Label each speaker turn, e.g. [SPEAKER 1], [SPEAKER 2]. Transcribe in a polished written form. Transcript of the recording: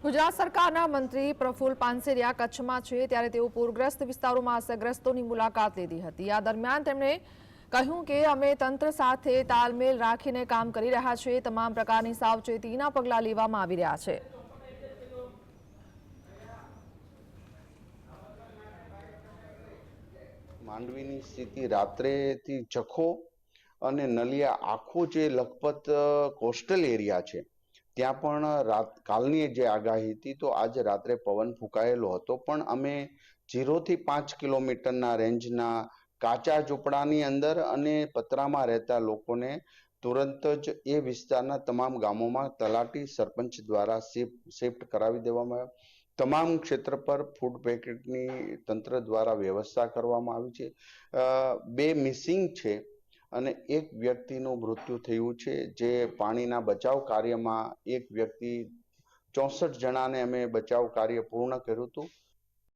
[SPEAKER 1] ગુજરાત સરકારના મંત્રી પ્રફુલ્લ પાનસેરિયા કચ્છમાં છે ત્યારે તેઓ પૂરગ્રસ્ત વિસ્તારોમાં અસરગ્રસ્તોની મુલાકાત લીધી હતી। આ દરમિયાન તેમણે કહ્યું કે અમે તંત્ર સાથે તાલમેલ રાખીને કામ કરી રહ્યા છીએ। તમામ પ્રકારની સાવચેતીના પગલાં લેવામાં આવી રહ્યા છે।
[SPEAKER 2] માંડવીની સ્થિતિ રાત્રેથી જખો અને નલિયા આખું જે લખપત કોસ્ટલ એરિયા છે ત્યાં પણ કાલની જે આગાહી હતી તો આજે રાત્રે પવન ફૂંકાયેલો હતો, પણ અમે 0 થી 5 કિલોમીટરના રેન્જના કાચા ઝૂંપડાની અંદર અને પતરામાં રહેતા લોકોને તુરંત જ એ વિસ્તારના તમામ ગામોમાં તલાટી સરપંચ દ્વારા શિફ્ટ કરાવી દેવામાં આવ્યા। તમામ ક્ષેત્ર પર ફૂડ પેકેટની તંત્ર દ્વારા વ્યવસ્થા કરવામાં આવી છે। 2 મિસિંગ છે અને એક વ્યક્તિનું મૃત્યુ થયું છે, જે પાણીના બચાવ કાર્યમાં એક વ્યક્તિ 64 જણાને અમે બચાવ કાર્ય પૂર્ણ કર્યું હતું।